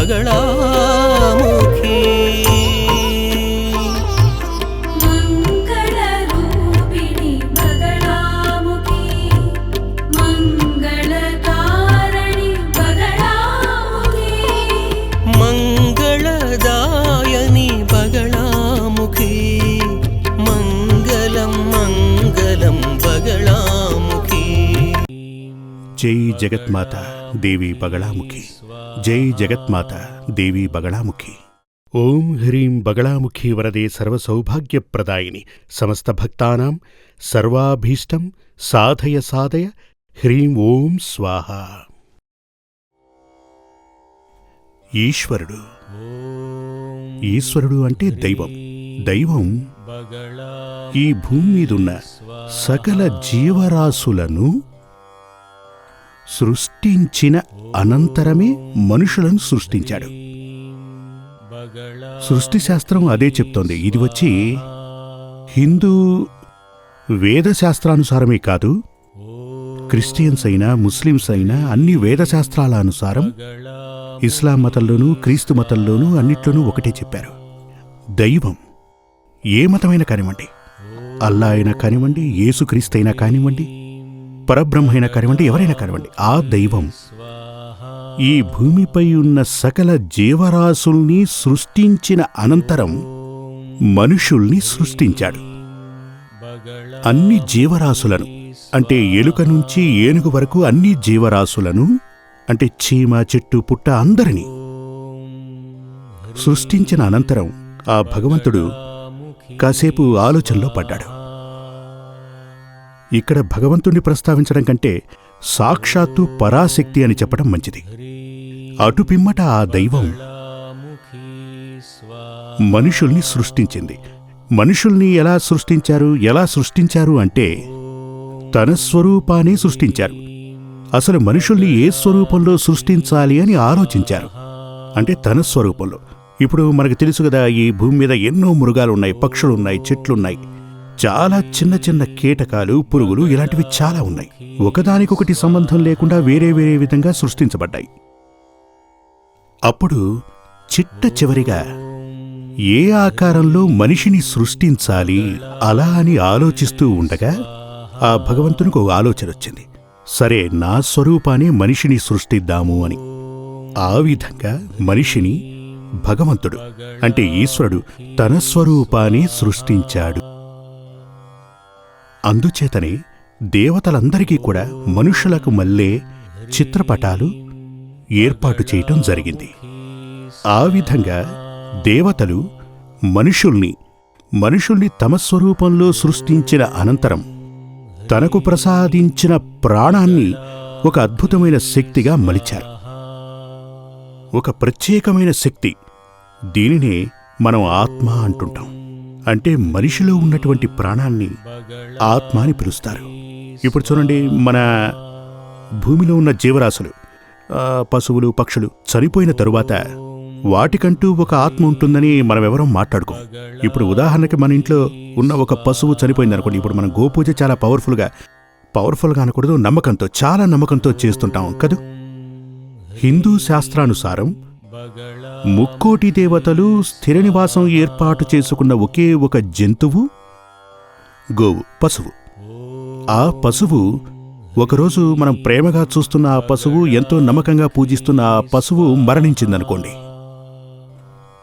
బగళాముఖి మంగళరూపిణి బగళాముఖి మంగళకారణి బగళాముఖి మంగళదాయని బగళాముఖి మంగళం మంగళం బగళాముఖి. జై జగత్మాత దేవి బగళాముఖి, జై జగత్మాత దేవి బగళాముఖి. ఓం హ్రీం బగళాముఖి వరదే సర్వసౌభాగ్యప్రదాయిని సమస్త భక్తానాం సర్వాభీష్టం సాధయ సాధయ హ్రీం ఓం స్వాహ. ఈశ్వరుడు, ఈశ్వరుడు అంటే దైవం. దైవం ఈ భూమి మీదున్న సకల జీవరాశులను సృష్టించిన అనంతరమే మనుషులను సృష్టించాడు. సృష్టి శాస్త్రం అదే చెప్తోంది. ఇది వచ్చి హిందూ వేదశాస్త్రానుసారమే కాదు, క్రిస్టియన్స్ అయినా ముస్లిమ్స్ అయినా అన్ని వేదశాస్త్రాల అనుసారం ఇస్లాం మతంలోనూ క్రీస్తు మతంలోనూ అన్నిట్లోనూ ఒకటే చెప్పారు. దైవం ఏ మతమైనా కానివ్వండి, అల్లా అయినా కానివ్వండి, యేసుక్రీస్తు అయినా కానివ్వండి, పరబ్రహ్మైనా కానివ్వండి, ఎవరైనా కానివ్వండి, ఆ దైవం ఈ భూమిపై ఉన్న సకల జీవరాశుల్ని సృష్టించిన అనంతరం మనుషుల్ని సృష్టించాడు. అన్ని జీవరాశులను అంటే ఎలుక నుంచి ఏనుగు వరకు అన్ని జీవరాశులను అంటే చీమ చెట్టు పుట్ట అందరినీ సృష్టించిన అనంతరం ఆ భగవంతుడు కాసేపు ఆలోచనలో పడ్డాడు. ఇక్కడ భగవంతుణ్ణి ప్రస్తావించడం కంటే సాక్షాత్తు పరాశక్తి అని చెప్పడం మంచిది. అటు పిమ్మట ఆ దైవం మనుషుల్ని సృష్టించింది. మనుషుల్ని ఎలా సృష్టించారు అంటే తన స్వరూపాన్ని సృష్టించారు. అసలు మనుషుల్ని ఏ స్వరూపంలో సృష్టించాలి అని ఆలోచించారు. అంటే తన స్వరూపంలో. ఇప్పుడు మనకు తెలుసు కదా, ఈ భూమి మీద ఎన్నో మృగాలున్నాయి, పక్షులున్నాయి, చెట్లున్నాయి, చాలా చిన్న చిన్న కీటకాలు, పురుగులు, ఇలాంటివి చాలా ఉన్నాయి. ఒకదానికొకటి సంబంధం లేకుండా వేరే వేరే విధంగా సృష్టించబడ్డాయి. అప్పుడు చిట్ట చివరిగా ఏ ఆకారంలో మనిషిని సృష్టించాలి అలా అని ఆలోచిస్తూ ఉండగా ఆ భగవంతునికి ఒక ఆలోచన వచ్చింది. సరే, నా స్వరూపాన్ని మనిషిని సృష్టిద్దాము అని. ఆ విధంగా మనిషిని భగవంతుడు అంటే ఈశ్వరుడు తన స్వరూపాన్ని సృష్టించాడు. అందుచేతనే దేవతలందరికీ కూడా మనుషులకు మళ్ళే చిత్రపటాలు ఏర్పాటు చేయటం జరిగింది. ఆ విధంగా దేవతలు మనుషుల్ని తమ స్వరూపంలో సృష్టించిన అనంతరం తనకు ప్రసాదించిన ప్రాణాన్ని ఒక అద్భుతమైన శక్తిగా మలిచారు. ఒక ప్రత్యేకమైన శక్తి. దీనినే మనం ఆత్మ అంటుంటాం. అంటే మనిషిలో ఉన్నటువంటి ప్రాణాన్ని ఆత్మ అని పిలుస్తారు. ఇప్పుడు చూడండి, మన భూమిలో ఉన్న జీవరాశులు, పశువులు, పక్షులు చనిపోయిన తరువాత వాటికంటూ ఒక ఆత్మ ఉంటుందని మనమెవరం మాట్లాడుకోం. ఇప్పుడు ఉదాహరణకి మన ఇంట్లో ఉన్న ఒక పశువు చనిపోయిందనుకోండి, ఇప్పుడు మనం గోపూజ చాలా పవర్ఫుల్గా అనకూడదు, నమ్మకంతో, చాలా నమ్మకంతో చేస్తుంటాం కదూ. హిందూ శాస్త్రానుసారం ముక్కోటి దేవతలు స్థిర నివాసం ఏర్పాటు చేసుకున్న ఒకే ఒక జంతువు గోవు, పశువు. ఆ పశువు ఒకరోజు మనం ప్రేమగా చూస్తున్న ఆ పశువు, ఎంతో నమ్మకంగా పూజిస్తున్న ఆ పశువు మరణించిందనుకోండి.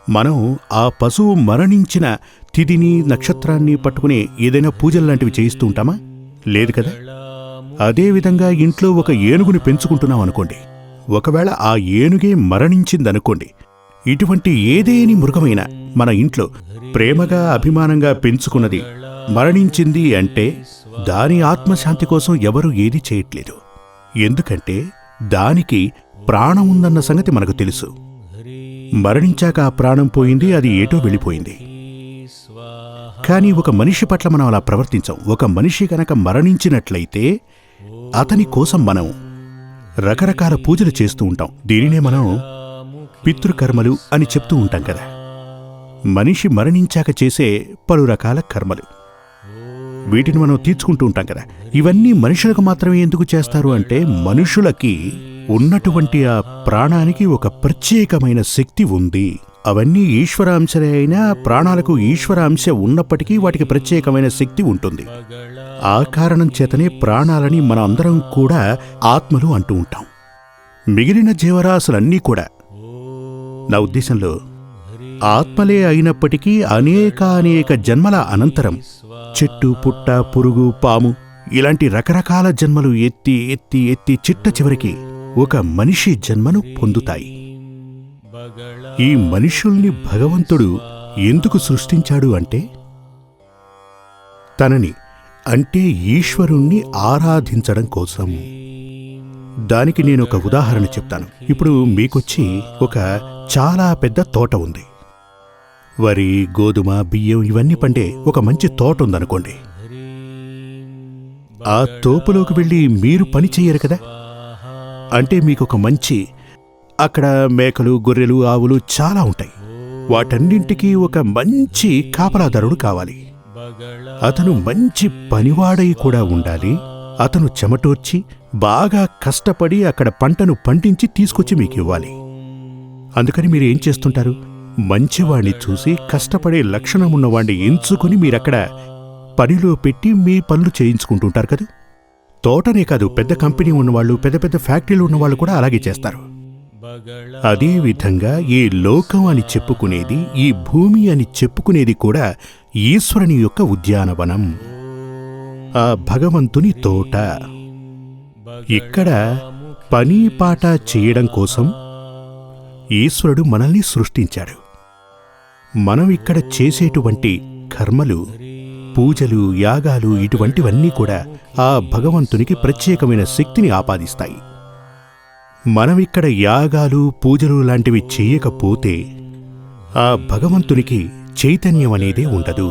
మనం ఆ పశువు మరణించిన తిథిని, నక్షత్రాన్ని పట్టుకుని ఏదైనా పూజల్లాంటివి చేయిస్తూ ఉంటామా? లేదు కదా. అదేవిధంగా ఇంట్లో ఒక ఏనుగుని పెంచుకుంటున్నాం అనుకోండి. ఒకవేళ ఆ ఏనుగే మరణించిందనుకోండి, ఇటువంటి ఏదేని మృగమైనా మన ఇంట్లో ప్రేమగా అభిమానంగా పెంచుకున్నది మరణించింది అంటే దాని ఆత్మశాంతి కోసం ఎవరూ ఏదీ చేయట్లేదు. ఎందుకంటే దానికి ప్రాణం ఉందన్న సంగతి మనకు తెలుసు. మరణించాక ఆ ప్రాణం పోయింది, అది ఏటో వెళ్ళిపోయింది. కానీ ఒక మనిషి పట్ల మనం అలా ప్రవర్తించాం. ఒక మనిషి గనక మరణించినట్లయితే అతని కోసం మనం రకరకాల పూజలు చేస్తూ ఉంటాం. దీనినే మనం పితృకర్మలు అని చెప్తూ ఉంటాం కదా. మనిషి మరణించాక చేసే పలు రకాల కర్మలు, వీటిని మనం తీర్చుకుంటూ ఉంటాం కదా. ఇవన్నీ మనుషులకు మాత్రమే ఎందుకు చేస్తారు అంటే, మనుషులకి ఉన్నటువంటి ఆ ప్రాణానికి ఒక ప్రత్యేకమైన శక్తి ఉంది. అవన్నీ ఈశ్వరాంశలే అయినా ప్రాణాలకు ఈశ్వరాంశ ఉన్నప్పటికీ వాటికి ప్రత్యేకమైన శక్తి ఉంటుంది. ఆ కారణం చేతనే ప్రాణాలని మన అందరం కూడా ఆత్మలు అంటూ ఉంటాం. మిగిలిన జీవరాశులన్నీ కూడా నా ఉద్దేశంలో ఆత్మలే అయినప్పటికీ అనేక జన్మల అనంతరం చెట్టు, పుట్ట, పురుగు, పాము ఇలాంటి రకరకాల జన్మలు ఎత్తి ఎత్తి ఎత్తి చిట్ట చివరికి ఒక మనిషి జన్మను పొందుతాయి. ఈ మనుషుల్ని భగవంతుడు ఎందుకు సృష్టించాడు అంటే తనని అంటే ఈశ్వరుణ్ణి ఆరాధించడం కోసం. దానికి నేనొక ఉదాహరణ చెప్తాను. ఇప్పుడు మీకొచ్చి ఒక చాలా పెద్ద తోట ఉంది. వరి, గోధుమ, బియ్యం ఇవన్నీ పండే ఒక మంచి తోట ఉందనుకోండి. ఆ తోపులోకి వెళ్ళి మీరు పని చెయ్యరు కదా. అంటే మీకొక మంచి అక్కడ మేకలు, గొర్రెలు, ఆవులు చాలా ఉంటాయి. వాటన్నింటికీ ఒక మంచి కాపలాదారుడు కావాలి. అతను మంచి పనివాడై కూడా ఉండాలి. అతను చెమటోర్చి బాగా కష్టపడి అక్కడ పంటను పండించి తీసుకొచ్చి మీకు ఇవ్వాలి. అందుకని మీరు ఏం చేస్తుంటారు? మంచివాణ్ణి చూసి కష్టపడే లక్షణమున్నవాణ్ణి ఎంచుకుని మీరక్కడ పనిలో పెట్టి మీ పనులు చేయించుకుంటుంటారు కదా. తోటనే కాదు, పెద్ద కంపెనీ ఉన్నవాళ్ళు, పెద్ద పెద్ద ఫ్యాక్టరీలు ఉన్నవాళ్ళు కూడా అలాగే చేస్తారు. అదేవిధంగా ఈ లోకం అని చెప్పుకునేది, ఈ భూమి అని చెప్పుకునేది కూడా ఈశ్వరుని యొక్క ఉద్యానవనం, ఆ భగవంతుని తోట. ఇక్కడ పని పాట చేయడం కోసం ఈశ్వరుడు మనల్ని సృష్టించాడు. మనం ఇక్కడ చేసేటువంటి కర్మలు, పూజలు, యాగాలు ఇటువంటివన్నీ కూడా ఆ భగవంతునికి ప్రత్యేకమైన శక్తిని ఆపాదిస్తాయి. మనమిక్కడ యాగాలు, పూజలు లాంటివి చేయకపోతే ఆ భగవంతునికి చైతన్యం అనేదే ఉండదు.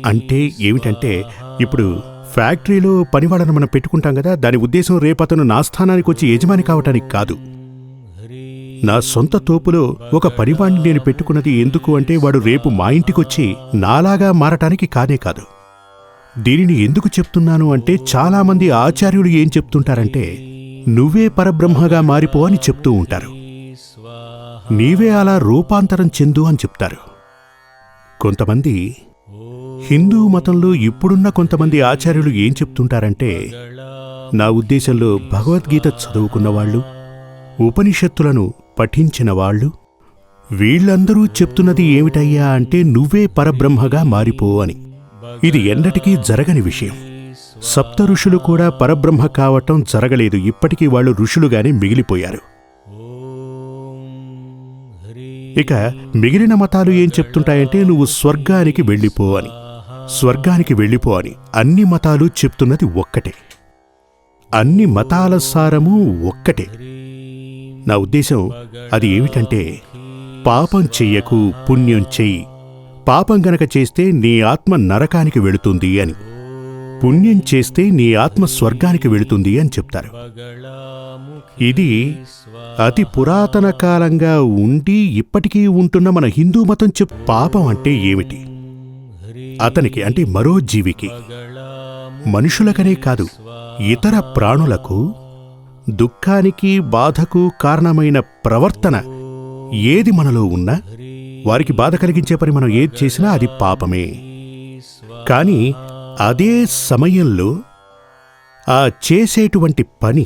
అంటే ఏమిటంటే, ఇప్పుడు ఫ్యాక్టరీలో పనివాడను మనం పెట్టుకుంటాం కదా, దాని ఉద్దేశం రేపతను నా స్థానానికి వచ్చి యజమాని కావటానికి కాదు. నా సొంత తోపులో ఒక పనివాణ్ణి నేను పెట్టుకున్నది ఎందుకు అంటే, వాడు రేపు మా ఇంటికొచ్చి నాలాగా మారటానికి కానే కాదు. దీనిని ఎందుకు చెప్తున్నాను అంటే, చాలామంది ఆచార్యులు ఏం చెప్తుంటారంటే, నువ్వే పరబ్రహ్మగా మారిపో అని చెప్తూ ఉంటారు. నీవే అలా రూపాంతరం చెందు అని చెప్తారు. కొంతమంది హిందూ మతంలో ఇప్పుడున్న కొంతమంది ఆచార్యులు ఏం చెప్తుంటారంటే, నా ఉద్దేశంలో భగవద్గీత చదువుకున్నవాళ్ళు, ఉపనిషత్తులను పఠించిన వాళ్ళు, వీళ్ళందరూ చెప్తున్నది ఏమిటయ్యా అంటే, నువ్వే పరబ్రహ్మగా మారిపో అని. ఇది ఎన్నటికీ జరగని విషయం. సప్త ఋషులు కూడా పరబ్రహ్మ కావటం జరగలేదు. ఇప్పటికీ వాళ్ళు ఋషులుగానే మిగిలిపోయారు. ఇక మిగిలిన మతాలు ఏం చెప్తుంటాయంటే, నువ్వు స్వర్గానికి వెళ్ళిపో అని, స్వర్గానికి వెళ్ళిపో అని. అన్ని మతాలు చెప్తున్నది ఒక్కటే. అన్ని మతాల సారము ఒక్కటే. నా ఉద్దేశం అది ఏమిటంటే, పాపం చెయ్యకు, పుణ్యం చెయ్యి. పాపం గనక చేస్తే నీ ఆత్మ నరకానికి వెళుతుంది అని, పుణ్యం చేస్తే నీ ఆత్మ స్వర్గానికి వెళుతుంది అని చెప్తారు. ఇది అతి పురాతన కాలంగా ఉండి ఇప్పటికీ ఉంటున్న మన హిందూ మతం పాపం అంటే ఏమిటి? అతనికి అంటే మరో జీవికి, మనుషులకనే కాదు ఇతర ప్రాణులకు దుఃఖానికి, బాధకు కారణమైన ప్రవర్తన ఏది మనలో ఉన్నా, వారికి బాధ కలిగించే పని మనం ఏది చేసినా అది పాపమే. కాని అదే సమయంలో ఆ చేసేటువంటి పని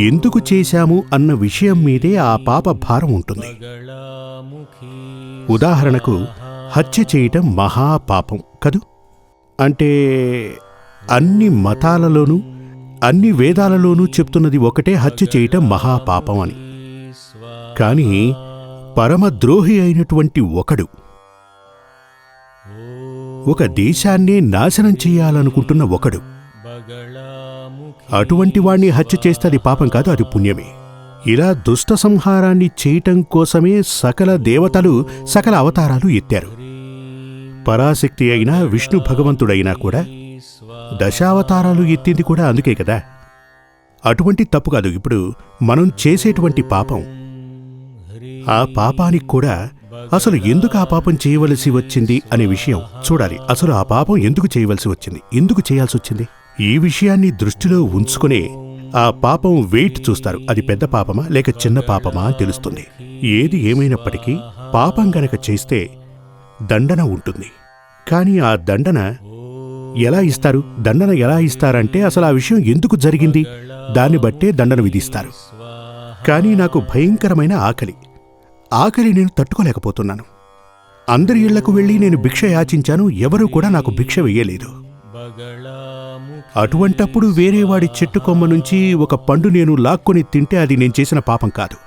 ఎందుకు చేశాము అన్న విషయం మీదే ఆ పాప భారం ఉంటుంది. ఉదాహరణకు, హత్య చేయటం మహాపాపం కదూ. అంటే అన్ని మతాలలోనూ అన్ని వేదాలలోనూ చెప్తున్నది ఒకటే, హత్య చేయటం మహాపాపం అని. కాని పరమద్రోహి అయినటువంటి ఒకడు ఒక దేశాన్నే నాశనం చెయ్యాలనుకుంటున్న ఒకడు, అటువంటి వాణ్ణి హత్య చేస్తే అది పాపం కాదు, అది పుణ్యమే. ఇలా దుష్ట సంహారాన్ని చేయటం కోసమే సకల దేవతలు, సకల అవతారాలు ఎత్తారు. పరాశక్తి అయినా విష్ణు భగవంతుడైనా కూడా దశావతారాలు ఎత్తింది కూడా అందుకే కదా. అటువంటి తప్పు కాదు. ఇప్పుడు మనం చేసేటువంటి పాపం, ఆ పాపానికి కూడా అసలు ఎందుకు ఆ పాపం చేయవలసి వచ్చింది అనే విషయం చూడాలి. అసలు ఆ పాపం ఎందుకు చేయవలసి వచ్చింది, ఎందుకు చేయాల్సి వచ్చింది, ఈ విషయాన్ని దృష్టిలో ఉంచుకునే ఆ పాపం వెయిట్ చూస్తారు. అది పెద్ద పాపమా లేక చిన్న పాపమా అని తెలుస్తుంది. ఏది ఏమైనప్పటికీ పాపం గనక చేస్తే దండన ఉంటుంది. కానీ ఆ దండన ఎలా ఇస్తారు? దండన ఎలా ఇస్తారంటే అసలు ఆ విషయం ఎందుకు జరిగింది దాన్ని బట్టే దండన విధిస్తారు. కానీ నాకు భయంకరమైన ఆకలి నేను తట్టుకోలేకపోతున్నాను. అందరి ఇళ్లకు వెళ్ళి నేను భిక్ష యాచించాను, ఎవరూ కూడా నాకు భిక్ష వెయ్యలేదు. అటువంటప్పుడు వేరేవాడి చెట్టు కొమ్మ నుంచి ఒక పండు నేను లాక్కొని తింటే అది నేను చేసిన పాపం కాదు.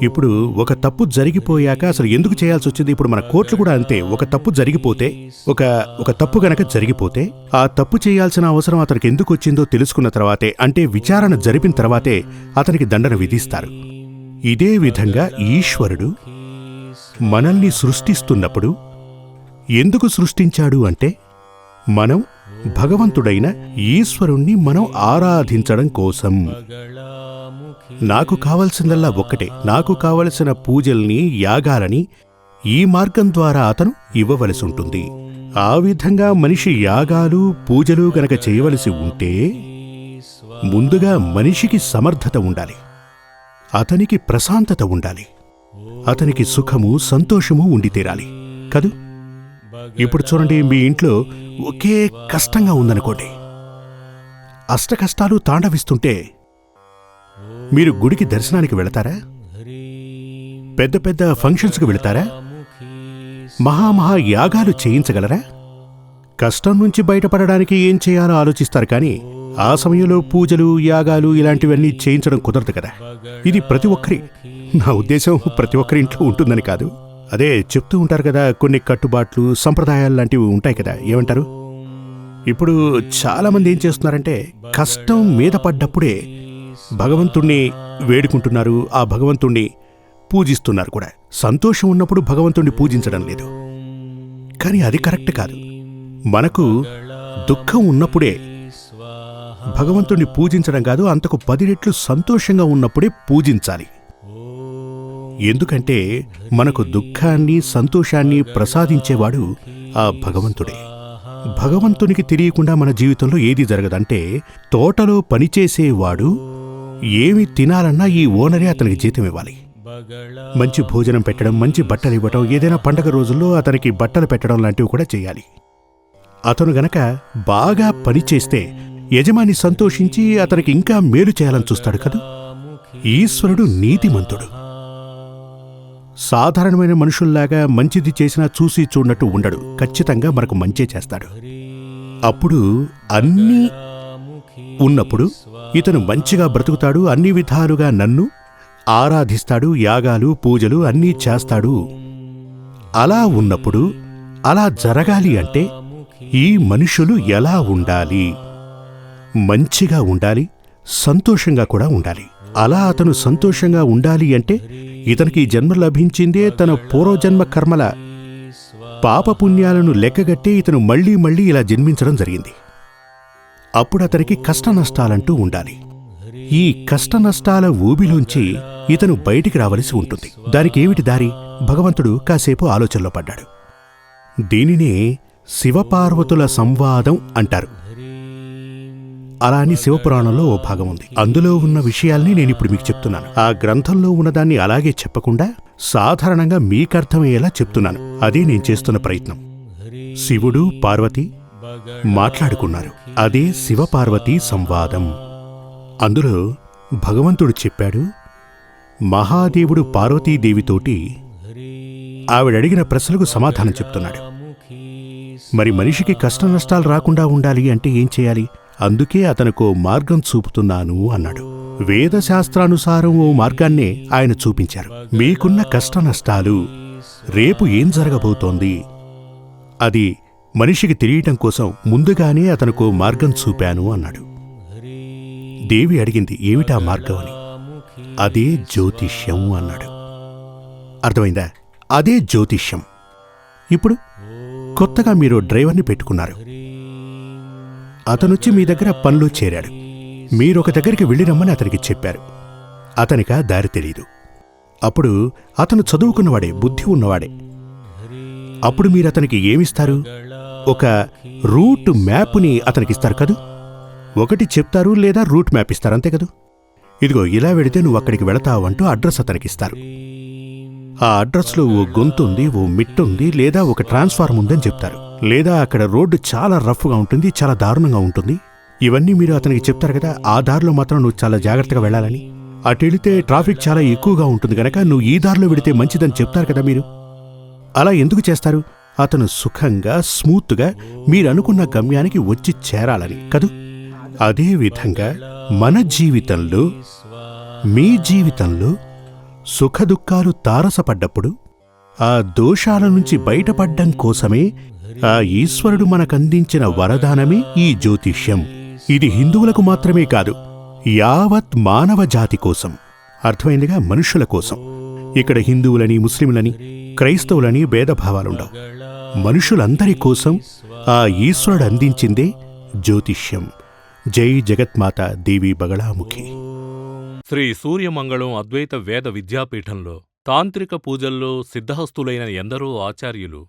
ఇప్పుడు ఒక తప్పు జరిగిపోయాక అసలు ఎందుకు చేయాల్సి వచ్చింది? ఇప్పుడు మన కోర్టులు కూడా అంతే. ఒక తప్పు జరిగిపోతే, ఒక తప్పు గనక జరిగిపోతే ఆ తప్పు చేయాల్సిన అవసరం అతనికి ఎందుకు వచ్చిందో తెలుసుకున్న తర్వాతే, అంటే విచారణ జరిపిన తర్వాతే అతనికి దండన విధిస్తారు. ఇదే విధంగా ఈశ్వరుడు మనల్ని సృష్టిస్తున్నప్పుడు ఎందుకు సృష్టించాడు అంటే మనం భగవంతుడైన ఈశ్వరుణ్ణి మనం ఆరాధించడం కోసం. నాకు కావలసిందల్లా ఒక్కటే, నాకు కావలసిన పూజల్ని, యాగాలని ఈ మార్గం ద్వారా అతను ఇవ్వవలసి ఉంటుంది. ఆ విధంగా మనిషి యాగాలు, పూజలు గనక చేయవలసి ఉంటే ముందుగా మనిషికి సమర్థత ఉండాలి, అతనికి ప్రశాంతత ఉండాలి, అతనికి సుఖము, సంతోషము ఉండి తీరాలి కదూ. ఇప్పుడు చూడండి, మీ ఇంట్లో ఒకే కష్టంగా ఉందనుకోండి, అష్టకష్టాలు తాండవిస్తుంటే మీరు గుడికి దర్శనానికి వెళతారా? పెద్ద పెద్ద ఫంక్షన్స్కి వెళతారా? మహా యాగాలు చేయించగలరా? కష్టం నుంచి బయటపడడానికి ఏం చేయాలో ఆలోచిస్తారు. కానీ ఆ సమయంలో పూజలు, యాగాలు ఇలాంటివన్నీ చేయించడం కుదరదు కదా. ఇది ప్రతి ఒక్కరి, నా ఉద్దేశం ప్రతి ఒక్కరి ఇంట్లో ఉంటుందని కాదు. అదే చెప్తూ ఉంటారు కదా, కొన్ని కట్టుబాట్లు, సంప్రదాయాలు లాంటివి ఉంటాయి కదా. ఏమంటారు? ఇప్పుడు చాలామంది ఏం చేస్తున్నారంటే కష్టం మీద పడ్డప్పుడే భగవంతుణ్ణి వేడుకుంటున్నారు, ఆ భగవంతుణ్ణి పూజిస్తున్నారు కూడా. సంతోషం ఉన్నప్పుడు భగవంతుణ్ణి పూజించడం లేదు. కానీ అది కరెక్ట్ కాదు. మనకు దుఃఖం ఉన్నప్పుడే భగవంతుణ్ణి పూజించడం కాదు, అంతకు 10 రెట్లు సంతోషంగా ఉన్నప్పుడే పూజించాలి. ఎందుకంటే మనకు దుఃఖాన్ని, సంతోషాన్ని ప్రసాదించేవాడు ఆ భగవంతుడే. భగవంతునికి తెలియకుండా మన జీవితంలో ఏది జరగదంటే, తోటలో పనిచేసేవాడు ఏమి తినాలన్నా ఈ ఓనరే అతనికి జీతం ఇవ్వాలి. మంచి భోజనం పెట్టడం, మంచి బట్టలు ఇవ్వటం, ఏదైనా పండగ రోజుల్లో అతనికి బట్టలు పెట్టడం లాంటివి కూడా చేయాలి. అతను గనక బాగా పనిచేస్తే యజమాని సంతోషించి అతనికి ఇంకా మేలు చేయాలని చూస్తాడు కదా. ఈశ్వరుడు నీతిమంతుడు. సాధారణమైన మనుషుల్లాగా మంచిది చేసినా చూసి చూడనట్టు ఉండడు. ఖచ్చితంగా మనకు మంచే చేస్తాడు. అప్పుడు అన్నీ ఉన్నప్పుడు ఇతను మంచిగా బ్రతుకుతాడు, అన్ని విధాలుగా నన్ను ఆరాధిస్తాడు, యాగాలు, పూజలు అన్నీ చేస్తాడు. అలా ఉన్నప్పుడు, అలా జరగాలి అంటే ఈ మనుషులు ఎలా ఉండాలి? మంచిగా ఉండాలి, సంతోషంగా కూడా ఉండాలి. అలా అతను సంతోషంగా ఉండాలి అంటే ఇతనికి జన్మ లభించిందే తన పూర్వజన్మ కర్మల పాపపుణ్యాలను లెక్కగట్టే ఇతను మళ్లీ మళ్లీ ఇలా జన్మించడం జరిగింది. అప్పుడు అతనికి కష్టనష్టాలంటూ ఉండాలి. ఈ కష్టనష్టాల ఊబిలోంచి ఇతను బయటికి రావలసి ఉంటుంది. దానికి ఏమిటి దారి? భగవంతుడు కాసేపు ఆలోచనలో పడ్డాడు. దీనినే శివపార్వతుల సంవాదం అంటారు. అలా అని శివపురాణంలో ఓ భాగం ఉంది. అందులో ఉన్న విషయాల్ని నేనిప్పుడు మీకు చెప్తున్నాను. ఆ గ్రంథంలో ఉన్నదాన్ని అలాగే చెప్పకుండా సాధారణంగా మీకర్థమయ్యేలా చెప్తున్నాను. అదే నేను చేస్తున్న ప్రయత్నం. శివుడు, పార్వతి మాట్లాడుకున్నారు. అదే శివపార్వతీ సంవాదం. అందులో భగవంతుడు చెప్పాడు, మహాదేవుడు పార్వతీదేవితోటి ఆవిడడిగిన ప్రశ్నలకు సమాధానం చెప్తున్నాడు. మరి మనిషికి కష్టనష్టాలు రాకుండా ఉండాలి అంటే ఏం చేయాలి? అందుకే అతనికో మార్గం చూపుతున్నాను అన్నాడు. వేదశాస్త్రానుసారం ఓ మార్గాన్నే ఆయన చూపించారు. మీకున్న కష్టనష్టాలు, రేపు ఏం జరగబోతోంది, అది మనిషికి తెలియటం కోసం ముందుగానే అతనికో మార్గం చూపాను అన్నాడు. దేవి అడిగింది, ఏమిటా మార్గం అని. అదే జ్యోతిష్యం అన్నాడు. అర్థమైందా? అదే జ్యోతిష్యం. ఇప్పుడు కొత్తగా మీరు డ్రైవర్ని పెట్టుకున్నారు. అతనొచ్చి మీ దగ్గర పనిలో చేరాడు. మీరొక దగ్గరికి వెళ్ళిరమ్మని అతనికి చెప్పారు. అతనికా దారి తెలీదు. అప్పుడు అతను చదువుకున్నవాడే, బుద్ధి ఉన్నవాడే. అప్పుడు మీరు అతనికి ఏమిస్తారు? ఒక రూట్ మ్యాప్ని అతనికిస్తారు కదూ. ఒకటి చెప్తారు లేదా రూట్ మ్యాప్ ఇస్తారు, అంతే కదా. ఇదిగో ఇలా వెడితే నువ్వు అక్కడికి వెళతావు అంటూ అడ్రస్ అతనికిస్తారు. ఆ అడ్రస్లో ఓ గొంతుంది, ఓ మిట్టుంది, లేదా ఒక ట్రాన్స్ఫార్మ్ ఉందని చెప్తారు. లేదా అక్కడ రోడ్డు చాలా రఫ్గా ఉంటుంది, చాలా దారుణంగా ఉంటుంది. ఇవన్నీ మీరు అతనికి చెప్తారు కదా. ఆ దారిలో మాత్రం నువ్వు చాలా జాగ్రత్తగా వెళ్ళాలని, అటెళితే ట్రాఫిక్ చాలా ఎక్కువగా ఉంటుంది గనక నువ్వు ఈ దారిలో వెడితే మంచిదని చెప్తారు కదా మీరు. అలా ఎందుకు చేస్తారు? అతను సుఖంగా స్మూత్గా మీరనుకున్న గమ్యానికి వచ్చి చేరాలని కదూ. అదేవిధంగా మన జీవితంలో, మీ జీవితంలో సుఖదుఖాలు తారసపడ్డప్పుడు ఆ దోషాల నుంచి బయటపడ్డం కోసమే ఆ ఈశ్వరుడు మనకందించిన వరదానమే ఈ జ్యోతిష్యం. ఇది హిందువులకు మాత్రమే కాదు, యావత్ మానవ జాతి కోసం. అర్థమైందిగా? మనుషుల కోసం. ఇక్కడ హిందువులని, ముస్లింలని, క్రైస్తవులని భేదభావాలుండవు. మనుషులందరి కోసం ఆ ఈశ్వరుడు అందించిందే జ్యోతిష్యం. జై జగత్మాత దేవి బగళాముఖి. శ్రీ సూర్యమంగళం అద్వైత వేద విద్యాపీఠంలో తాంత్రిక పూజల్లో సిద్ధహస్తులైన ఎందరో ఆచార్యులు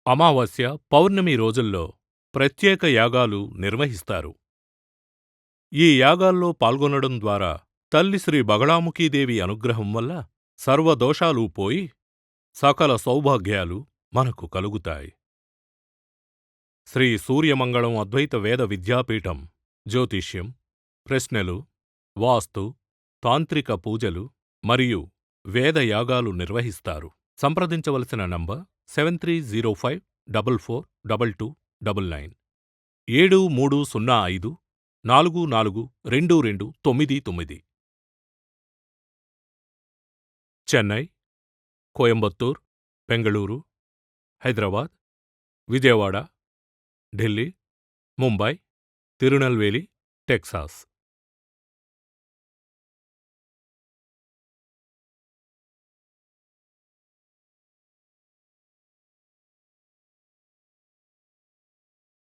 అమావాస్య, పౌర్ణమి రోజుల్లో ప్రత్యేక యాగాలు నిర్వహిస్తారు. ఈ యాగాల్లో పాల్గొనడం ద్వారా తల్లి శ్రీ బగళాముఖీదేవి అనుగ్రహం వల్ల సర్వదోషాలూ పోయి సకల సౌభాగ్యాలు మనకు కలుగుతాయి. శ్రీ సూర్యమంగళం అద్వైత వేద విద్యాపీఠం జ్యోతిష్యం, ప్రశ్నలు, వాస్తు, తాంత్రిక పూజలు మరియు వేదయాగాలు నిర్వహిస్తారు. సంప్రదించవలసిన నంబర్ 7305442299 7305442299. చెన్నై, కోయంబత్తూర్, బెంగళూరు, హైదరాబాద్, విజయవాడ, ఢిల్లీ, ముంబై, తిరునల్వేలి, టెక్సాస్.